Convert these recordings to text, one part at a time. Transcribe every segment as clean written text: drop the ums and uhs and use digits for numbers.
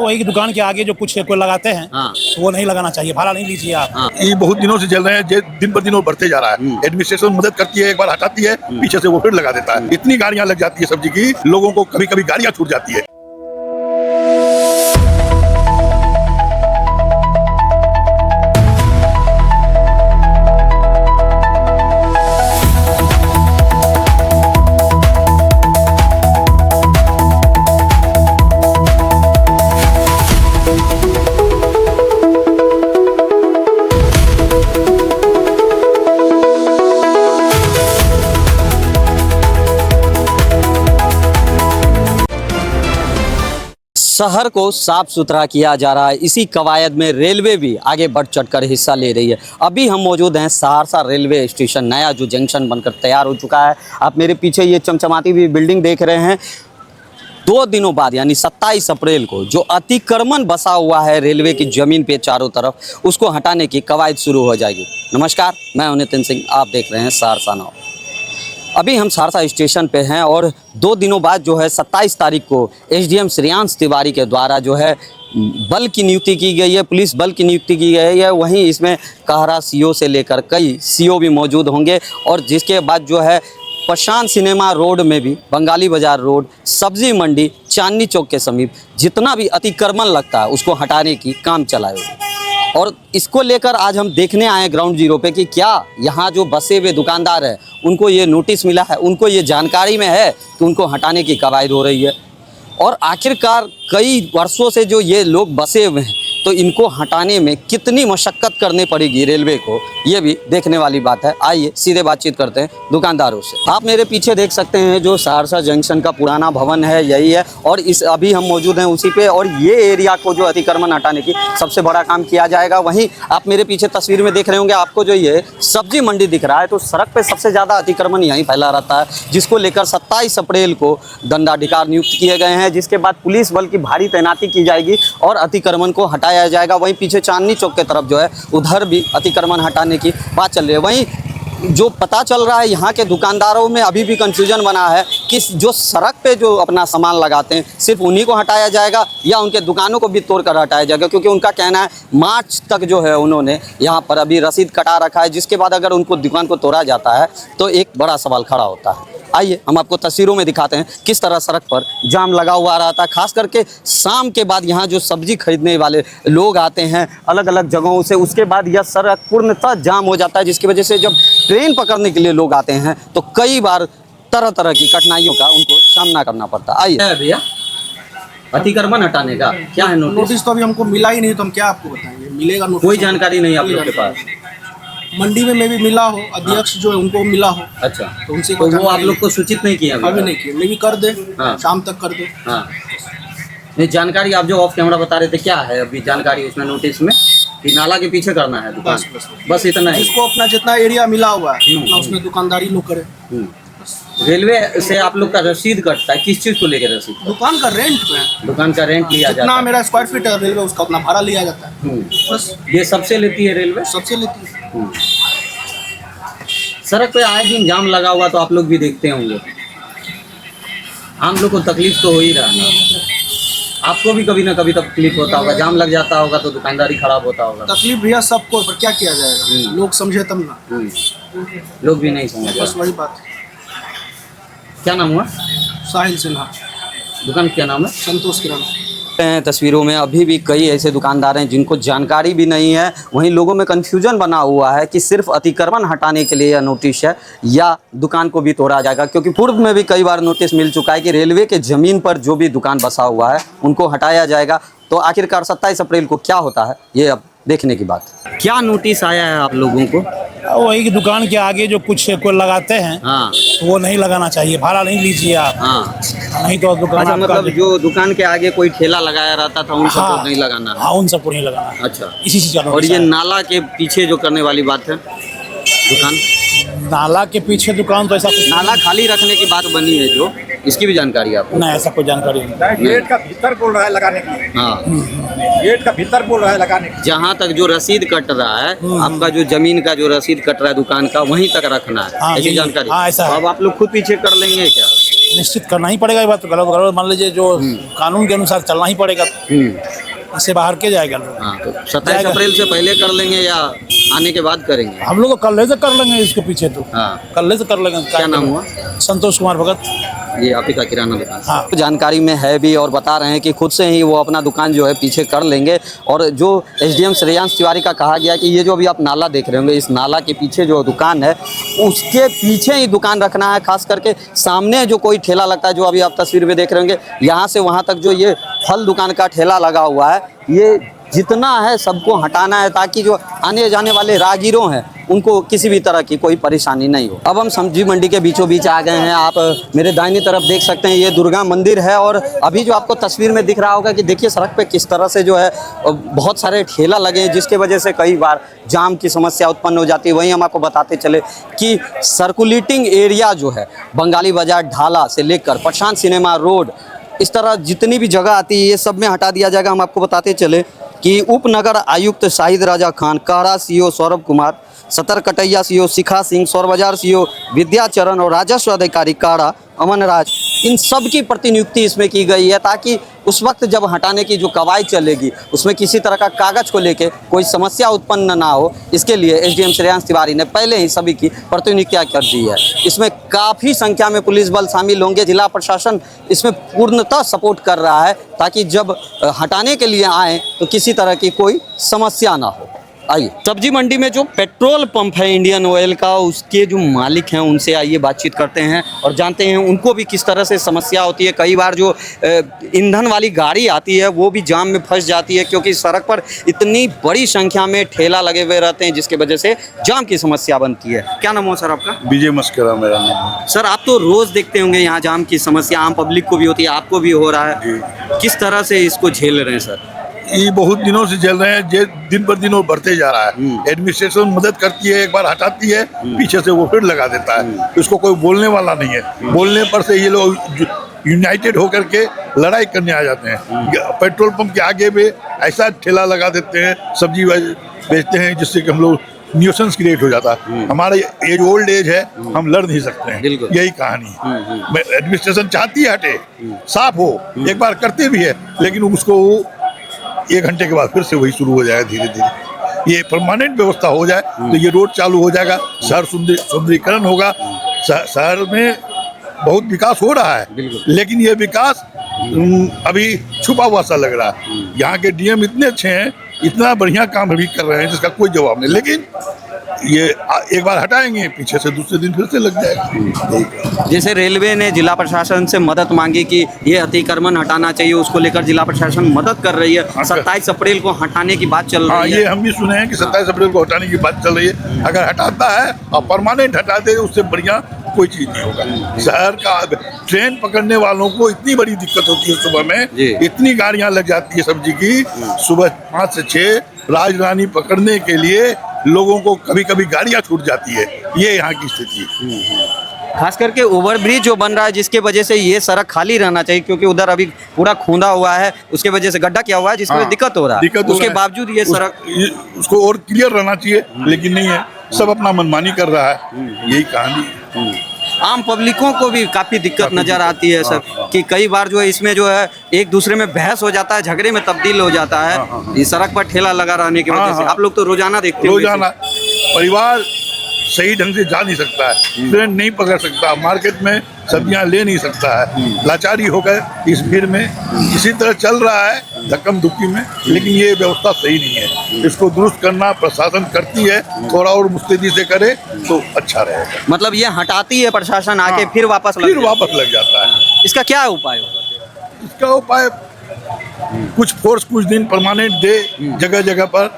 वही दुकान के आगे जो कुछ कोई लगाते हैं तो वो नहीं लगाना चाहिए, भाड़ा नहीं लीजिए आप। ये बहुत दिनों से चल रहे हैं, दिन पर दिन वो बढ़ते जा रहा है। एडमिनिस्ट्रेशन मदद करती है, एक बार हटाती है, पीछे से वो फिर लगा देता है। इतनी गाड़ियां लग जाती है सब्जी की, लोगों को कभी कभी गाड़ियां छूट जाती है। शहर को साफ सुथरा किया जा रहा है। इसी कवायद में रेलवे भी आगे बढ़ चढ़कर हिस्सा ले रही है। अभी हम मौजूद हैं सहरसा रेलवे स्टेशन, नया जो जंक्शन बनकर तैयार हो चुका है। आप मेरे पीछे ये चमचमाती हुई बिल्डिंग देख रहे हैं। 2 दिनों बाद यानी 27 अप्रैल को जो अतिक्रमण बसा हुआ है रेलवे की ज़मीन पे चारों तरफ, उसको हटाने की कवायद शुरू हो जाएगी। नमस्कार, मैं हूं नितिन सिंह, आप देख रहे हैं सहरसा नाउ। अभी हम सहरसा स्टेशन पे हैं और 2 दिनों बाद जो है 27 तारीख को एसडीएम श्रेयांश तिवारी के द्वारा जो है बल की नियुक्ति की गई है, पुलिस बल की नियुक्ति की गई है। वहीं इसमें कहरा सीओ से लेकर कई सीओ भी मौजूद होंगे और जिसके बाद जो है प्रशांत सिनेमा रोड में भी, बंगाली बाजार रोड, सब्जी मंडी, चांदनी चौक के समीप जितना भी अतिक्रमण लगता है उसको हटाने की काम चलाएगा। और इसको लेकर आज हम देखने आए ग्राउंड जीरो पे कि क्या यहाँ जो बसे हुए दुकानदार हैं उनको ये नोटिस मिला है, उनको ये जानकारी में है कि उनको हटाने की कवायद हो रही है। और आखिरकार कई वर्षों से जो ये लोग बसे हुए हैं तो इनको हटाने में कितनी मशक्क़त करनी पड़ेगी रेलवे को, ये भी देखने वाली बात है। आइए सीधे बातचीत करते हैं दुकानदारों से। आप मेरे पीछे देख सकते हैं जो सहरसा जंक्शन का पुराना भवन है, यही है। और इस अभी हम मौजूद हैं उसी पे, और ये एरिया को जो अतिक्रमण हटाने की सबसे बड़ा काम किया जाएगा। वहीं आप मेरे पीछे तस्वीर में देख रहे होंगे, आपको जो ये सब्जी मंडी दिख रहा है, तो सड़क पर सबसे ज़्यादा अतिक्रमण यहीं फैला रहता है, जिसको लेकर 27 अप्रैल को दंडाधिकारी नियुक्त किए गए हैं, जिसके बाद पुलिस बल की भारी तैनाती की जाएगी और अतिक्रमण को हटाया जाएगा। वहीं पीछे चांदनी चौक की तरफ जो है उधर भी अतिक्रमण हटाने की बात चल रही है। वहीं जो पता चल रहा है यहाँ के दुकानदारों में अभी भी कंफ्यूजन बना है कि जो सड़क पे जो अपना सामान लगाते हैं सिर्फ उन्हीं को हटाया जाएगा या उनके दुकानों को भी तोड़कर हटाया जाएगा, क्योंकि उनका कहना है मार्च तक जो है उन्होंने यहाँ पर अभी रसीद कटा रखा है, जिसके बाद अगर उनको दुकान को तोड़ा जाता है तो एक बड़ा सवाल खड़ा होता है। आइए हम आपको तस्वीरों में दिखाते हैं किस तरह सड़क पर जाम लगा हुआ रहता है। खास करके शाम के बाद यहाँ जो सब्जी खरीदने वाले लोग आते हैं अलग अलग जगहों से, उसके बाद यह सड़क पूर्णतः जाम हो जाता है, जिसकी वजह से जब ट्रेन पकड़ने के लिए लोग आते हैं तो कई बार तरह तरह की कठिनाइयों का उनको सामना करना पड़ता है। आइए भैया, अतिक्रमण हटाने का क्या है नोटिस? तो अभी हमको मिला ही नहीं, तो हम क्या आपको बताएंगे? मिलेगा नोटिस? कोई जानकारी नहीं आप लोग के पास? मंडी में भी मिला हो, अध्यक्ष जो है उनको मिला हो। अच्छा, तो उनसे तो वो आप लोग को सूचित नहीं किया? अभी नहीं किया, मैं भी कर दे, शाम तक कर दे। हाँ, नहीं जानकारी आप जो ऑफ कैमरा बता रहे थे, क्या है अभी जानकारी उसमें नोटिस में? कि नाला के पीछे करना है दुकान? बस इतना है। इसको अपना जितना एरिया मिला हुआ है उसमें दुकानदारी लोग करे। रेलवे से आप लोग का रसीद कटता है, किस चीज को लेकर रसीद? दुकान का रेंट पे। दुकान का रेंट लिया जाता है? जितना मेरा स्क्वायर फीट है रेलवे उसका उतना भाड़ा लिया जाता है। बस ये सबसे लेती है रेलवे? सबसे लेती है। सड़क पे आए दिन जाम लगा हुआ तो आप लोग भी देखते होंगे, आम लोग को तकलीफ तो हो ही रहा है। आपको भी कभी ना कभी तकलीफ होता होगा, जाम लग जाता होगा तो दुकानदारी खराब होता होगा। तकलीफ भैया सबको, पर क्या किया जाएगा, लोग समझे तब ना। लोग भी नहीं समझे, बस वही बात। क्या नाम हुआ? साहिल सिन्हा। दुकान क्या नाम है? संतोष किराना। तस्वीरों में अभी भी कई ऐसे दुकानदार हैं जिनको जानकारी भी नहीं है। वहीं लोगों में कन्फ्यूजन बना हुआ है कि सिर्फ अतिक्रमण हटाने के लिए यह नोटिस है या दुकान को भी तोड़ा जाएगा, क्योंकि पूर्व में भी कई बार नोटिस मिल चुका है कि रेलवे के ज़मीन पर जो भी दुकान बसा हुआ है उनको हटाया जाएगा। तो आखिरकार 27 अप्रैल को क्या होता है ये अब देखने की बात। क्या नोटिस आया है आप लोगों को? वही दुकान के आगे जो कुछ कोई लगाते हैं तो वो नहीं लगाना चाहिए, भाड़ा नहीं लीजिए आप। नहीं तो दुकान। अच्छा, मतलब जो दुकान के आगे कोई ठेला लगाया रहता था उन सबको नहीं लगाना? हाँ, उन सबको नहीं लगाना। अच्छा, इसी चीज का। और ये नाला के पीछे जो करने वाली बात है दुकान, नाला के पीछे दुकान तो ऐसा कुछ, नाला खाली रखने की बात बनी है जो, इसकी भी जानकारी आपको? नहीं, ऐसा कोई जानकारी नहीं। गेट का भीतर बोल रहा है लगाने के लिए। हाँ, गेट का भीतर बोल रहा है लगाने के लिए। जहाँ तक जो रसीद कट रहा है आपका, जो जमीन का जो रसीद कट रहा है दुकान का, वहीं तक रखना है, ऐसी जानकारी? हाँ, ऐसा तो अब आप लोग खुद पीछे कर लेंगे क्या? निश्चित करना ही पड़ेगा। ये बात तो गलत मान लीजिए, जो कानून के अनुसार चलना ही पड़ेगा, इससे बाहर के जाएगा लोग। हाँ, तो 27 अप्रैल से पहले कर लेंगे या आने के बाद करेंगे? हम लोग कल से कर लेंगे इसके पीछे तो। हाँ, कल से कर लेंगे। क्या नाम हुआ? संतोष कुमार भगत। ये आप ही का किराना दुकान? हाँ। जानकारी में है भी और बता रहे हैं कि खुद से ही वो अपना दुकान जो है पीछे कर लेंगे। और जो एसडीएम श्रेयांश तिवारी का कहा गया कि ये जो अभी आप नाला देख रहे होंगे, इस नाला के पीछे जो दुकान है उसके पीछे ही दुकान रखना है। खास करके सामने जो कोई ठेला लगता है, जो अभी आप तस्वीर में देख रहे होंगे, यहाँ से वहाँ तक जो ये फल दुकान का ठेला लगा हुआ है, ये जितना है सबको हटाना है, ताकि जो आने जाने वाले राहगीरों हैं उनको किसी भी तरह की कोई परेशानी नहीं हो। अब हम सब्जी मंडी के बीचों बीच आ गए हैं। आप मेरे दाहिनी तरफ देख सकते हैं, ये दुर्गा मंदिर है। और अभी जो आपको तस्वीर में दिख रहा होगा कि देखिए सड़क पे किस तरह से जो है बहुत सारे ठेला लगे हैं, जिसके वजह से कई बार जाम की समस्या उत्पन्न हो जाती है। वहीं हम आपको बताते चले कि सर्कुलेटिंग एरिया जो है बंगाली बाजार ढाला से लेकर प्रशांत सिनेमा रोड, इस तरह जितनी भी जगह आती है ये सब में हटा दिया जाएगा। हम आपको बताते चले कि उप नगर आयुक्त शाहिद राजा खान, कारा सीओ सौरभ कुमार, सतर कटैया सीओ शिखा सिंह, सौर बाजार सीओ विद्याचरण और राजस्व अधिकारी कारा अमन राज, इन सब की प्रतिनियुक्ति इसमें की गई है, ताकि उस वक्त जब हटाने की जो कवायद चलेगी उसमें किसी तरह का कागज को लेके कोई समस्या उत्पन्न ना हो। इसके लिए एसडीएम श्रेयांश तिवारी ने पहले ही सभी की प्रतिनियुक्तियां कर दी है। इसमें काफ़ी संख्या में पुलिस बल शामिल होंगे। जिला प्रशासन इसमें पूर्णतः सपोर्ट कर रहा है, ताकि जब हटाने के लिए आए तो किसी तरह की कोई समस्या ना हो। आइए, सब्जी मंडी में जो पेट्रोल पंप है इंडियन ऑयल का, उसके जो मालिक हैं उनसे आइए बातचीत करते हैं और जानते हैं उनको भी किस तरह से समस्या होती है। कई बार जो ईंधन वाली गाड़ी आती है वो भी जाम में फंस जाती है, क्योंकि सड़क पर इतनी बड़ी संख्या में ठेला लगे हुए रहते हैं, जिसकी वजह से जाम की समस्या बनती है। क्या नाम हो सर आपका? विजय मस्करा मेरा नाम। सर, आप तो रोज़ देखते होंगे यहाँ जाम की समस्या आम पब्लिक को भी होती है, आपको भी हो रहा है, किस तरह से इसको झेल रहे हैं सर? ये बहुत दिनों से चल रहे हैं, जे दिन पर दिन वो बढ़ते जा रहा है। एडमिनिस्ट्रेशन मदद करती है, एक बार हटाती है, पीछे से वो फिर लगा देता है। इसको कोई बोलने वाला नहीं है। बोलने पर से ये लोग यूनाइटेड होकर के लड़ाई करने आ जाते हैं। पेट्रोल पंप के आगे भी ऐसा ठेला लगा देते हैं, सब्जी बेचते हैं, जिससे कि हम लोग न्यूसेंस क्रिएट हो जाता है। हमारा एज ओल्ड एज है, हम लड़ नहीं सकते हैं। यही कहानी है। एडमिनिस्ट्रेशन चाहती है हटे, साफ हो, एक बार करते भी है, लेकिन उसको 1 घंटे के बाद फिर से वही शुरू हो जाएगा। धीरे धीरे ये परमानेंट व्यवस्था हो जाए तो ये रोड चालू हो जाएगा, शहर सुंदरीकरण होगा। शहर में बहुत विकास हो रहा है, लेकिन ये विकास अभी छुपा हुआ सा लग रहा है। यहाँ के डीएम इतने अच्छे हैं, इतना बढ़िया काम अभी कर रहे हैं जिसका कोई जवाब नहीं, लेकिन ये एक बार हटाएंगे, पीछे से दूसरे दिन फिर से लग जाएगा। जैसे रेलवे ने जिला प्रशासन से मदद मांगी कि ये अतिक्रमण हटाना चाहिए, उसको लेकर जिला प्रशासन मदद कर रही है। 27 अप्रैल को हटाने की बात चल रही है। ये हम भी सुने हैं कि 27 अप्रैल को हटाने की बात चल रही है। अगर हटाता है और परमानेंट हटा दे, उससे बढ़िया कोई चीज नहीं होगा। शहर का ट्रेन पकड़ने वालों को इतनी बड़ी दिक्कत होती है, सुबह में इतनी गाड़ियां लग जाती है सब्जी की। सुबह 5 से 6 राजधानी पकड़ने के लिए लोगों को कभी कभी गाड़ियां छूट जाती है। ये यहाँ की स्थिति है। खास करके ओवरब्रिज जो बन रहा है, जिसके वजह से ये सड़क खाली रहना चाहिए, क्योंकि उधर अभी पूरा खोदा हुआ है, उसके वजह से गड्ढा किया हुआ है, जिसकी दिक्कत हो रहा है। उसके बावजूद ये सड़क उसको और क्लियर रहना चाहिए, लेकिन नहीं है, सब अपना मनमानी कर रहा है। यही कहानी है। आम पब्लिकों को भी काफ़ी दिक्कत नज़र आती है सर, कि कई बार जो है इसमें जो है एक दूसरे में बहस हो जाता है, झगड़े में तब्दील हो जाता है। इस सड़क पर ठेला लगा रहने की वजह से आप लोग तो रोजाना देखते हैं। रोजाना परिवार सही ढंग से जा नहीं सकता है, ट्रेन नहीं पकड़ सकता, मार्केट में सब्जियां ले नहीं सकता है, लाचारी होकर इस भीड़ में इसी तरह चल रहा है धक्कम धुक्की में। लेकिन ये व्यवस्था सही नहीं है, इसको दुरुस्त करना प्रशासन करती है, थोड़ा और मुस्तैदी से करे तो अच्छा रहेगा। मतलब ये हटाती है प्रशासन, आके फिर वापस लग जाता है। इसका क्या उपाय होगा? इसका उपाय कुछ फोर्स कुछ दिन परमानेंट दे, जगह जगह पर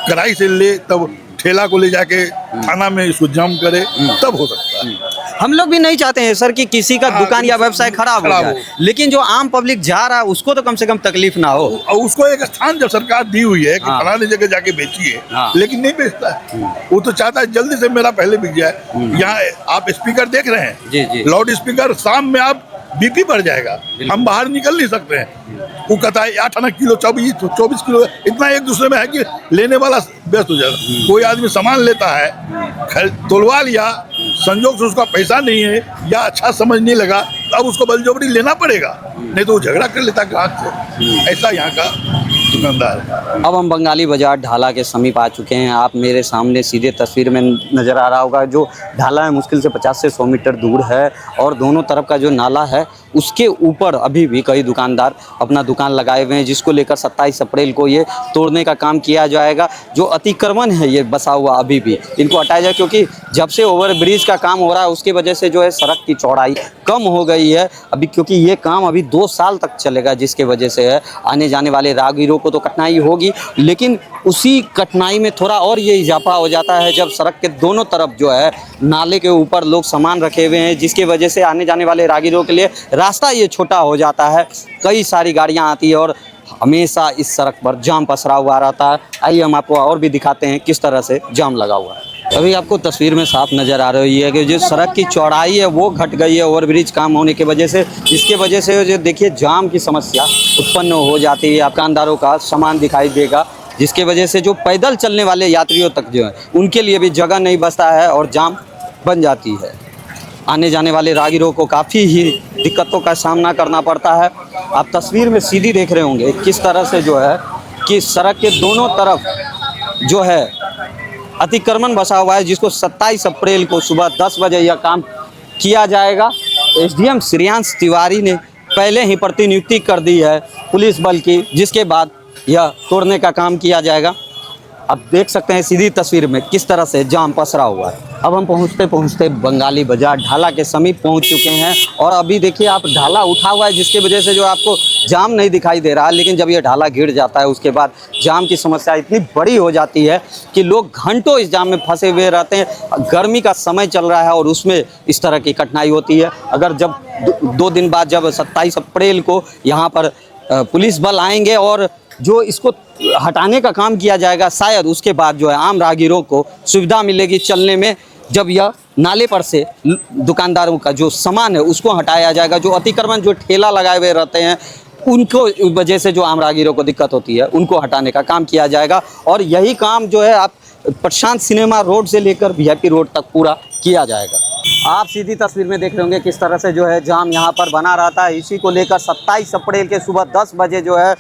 कड़ाई से ले, तब ठेला को ले जाके थाना में इसको जाम करे, तब हो सकता है। हम लोग भी नहीं चाहते हैं सर कि किसी का दुकान या व्यवसाय खराब हो जाए, लेकिन जो आम पब्लिक जा रहा है उसको तो कम से कम तकलीफ ना हो। और उसको एक स्थान जब सरकार दी हुई है कि फलाने जगह जाके बेचिए, लेकिन नहीं बेचता है। वो तो चाहता है जल्दी से मेरा पहले बिक जाए। यहाँ आप स्पीकर देख रहे हैं, लाउड स्पीकर, शाम में आप बीपी बढ़ जाएगा, हम बाहर निकल नहीं सकते हैं। वो कहता है 8 किलो 24 किलो, इतना एक दूसरे में है कि लेने वाला व्यस्त हो जाता। कोई आदमी सामान लेता है, तोलवा लिया, संजोग से उसका पैसा नहीं है या अच्छा समझ नहीं लगा, अब उसको बलजबरी लेना पड़ेगा, नहीं तो वो झगड़ा कर लेता ग्राहक से। ऐसा यहाँ का दुकानदार है। अब हम बंगाली बाजार ढाला के समीप आ चुके हैं। आप मेरे सामने सीधे तस्वीर में नज़र आ रहा होगा, जो ढाला है मुश्किल से 50 से 100 मीटर दूर है और दोनों तरफ का जो नाला है उसके ऊपर अभी भी कई दुकानदार अपना दुकान लगाए हुए हैं, जिसको लेकर 27 अप्रैल को ये तोड़ने का काम किया जाएगा। जो अतिक्रमण है ये बसा हुआ अभी भी इनको हटाया जाए, क्योंकि जब से ओवरब्रिज का काम हो रहा है उसकी वजह से जो है सड़क की चौड़ाई कम हो गई है अभी, क्योंकि ये काम अभी 2 साल तक चलेगा, जिसके वजह से है आने जाने वाले राहगीरों को तो कठिनाई होगी, लेकिन उसी कठिनाई में थोड़ा और ये इजाफा हो जाता है जब सड़क के दोनों तरफ जो है नाले के ऊपर लोग सामान रखे हुए हैं, जिसकी वजह से आने जाने वाले राहगीरों के लिए रास्ता ये छोटा हो जाता है। कई सारी गाड़ियां आती है और हमेशा इस सड़क पर जाम पसरा हुआ रहता है। आइए हम आपको और भी दिखाते हैं किस तरह से जाम लगा हुआ है। अभी आपको तस्वीर में साफ नज़र आ रही है कि जो सड़क की चौड़ाई है वो घट गई है ओवरब्रिज काम होने की वजह से, जिसके वजह से जो देखिए जाम की समस्या उत्पन्न हो जाती है। दुकानदारों का सामान दिखाई देगा, जिसके वजह से जो पैदल चलने वाले यात्रियों तक जो है उनके लिए भी जगह नहीं बचता है और जाम बन जाती है। आने जाने वाले राहगीरों को काफ़ी ही दिक्कतों का सामना करना पड़ता है। आप तस्वीर में सीधी देख रहे होंगे किस तरह से जो है कि सड़क के दोनों तरफ जो है अतिक्रमण बसा हुआ है, जिसको 27 अप्रैल को सुबह 10 बजे यह काम किया जाएगा। एसडीएम श्रेयांश तिवारी ने पहले ही प्रतिनियुक्ति कर दी है पुलिस बल की, जिसके बाद यह तोड़ने का काम किया जाएगा। अब देख सकते हैं सीधी तस्वीर में किस तरह से जाम पसरा हुआ है। अब हम पहुंचते पहुंचते बंगाली बाजार ढाला के समीप पहुंच चुके हैं और अभी देखिए आप ढाला उठा हुआ है, जिसकी वजह से जो आपको जाम नहीं दिखाई दे रहा है, लेकिन जब ये ढाला गिर जाता है उसके बाद जाम की समस्या इतनी बड़ी हो जाती है कि लोग घंटों इस जाम में फंसे हुए रहते हैं। गर्मी का समय चल रहा है और उसमें इस तरह की कठिनाई होती है। अगर जब 2 दिन बाद जब 27 अप्रैल को यहाँ पर पुलिस बल आएंगे और जो इसको हटाने का काम किया जाएगा, शायद उसके बाद जो है आम राहगीरों को सुविधा मिलेगी चलने में। जब यह नाले पर से दुकानदारों का जो सामान है उसको हटाया जाएगा, जो अतिक्रमण जो ठेला लगाए हुए रहते हैं उनको वजह से जो आम राहगीरों को दिक्कत होती है उनको हटाने का काम किया जाएगा। और यही काम जो है आप प्रशांत सिनेमा रोड से लेकर वीआईपी रोड तक पूरा किया जाएगा। आप सीधी तस्वीर में देख रहे होंगे किस तरह से जो है जाम यहाँ पर बना रहता है। इसी को लेकर 27 अप्रैल के सुबह 10 बजे जो है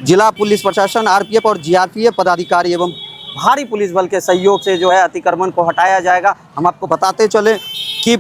जिला पुलिस प्रशासन, आरपीएफ और जीआरपीएफ पदाधिकारी एवं भारी पुलिस बल के सहयोग से जो है अतिक्रमण को हटाया जाएगा। हम आपको बताते चले कि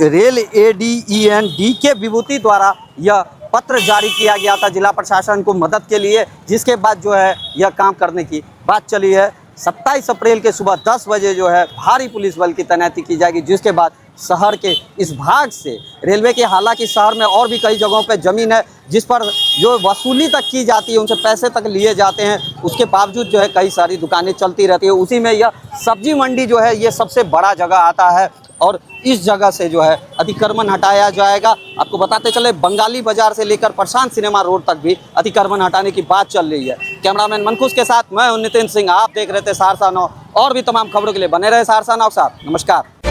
रेल एडीईएन DK विभूति द्वारा यह पत्र जारी किया गया था जिला प्रशासन को मदद के लिए, जिसके बाद जो है यह काम करने की बात चली है। 27 अप्रैल के सुबह 10 बजे जो है भारी पुलिस बल की तैनाती की जाएगी, जिसके बाद शहर के इस भाग से रेलवे के, हालांकि शहर में और भी कई जगहों पे ज़मीन है जिस पर जो वसूली तक की जाती है, उनसे पैसे तक लिए जाते हैं, उसके बावजूद जो है कई सारी दुकानें चलती रहती है। उसी में यह सब्जी मंडी जो है ये सबसे बड़ा जगह आता है और इस जगह से जो है अतिक्रमण हटाया जाएगा। आपको बताते चले बंगाली बाजार से लेकर प्रशांत सिनेमा रोड तक भी अतिक्रमण हटाने की बात चल रही है। कैमरामैन मनखुश के साथ मैं हूं नितिन सिंह। आप देख रहे थे सहरसा 9 और भी तमाम खबरों के लिए बने रहे सहरसा 9 के साथ। नमस्कार।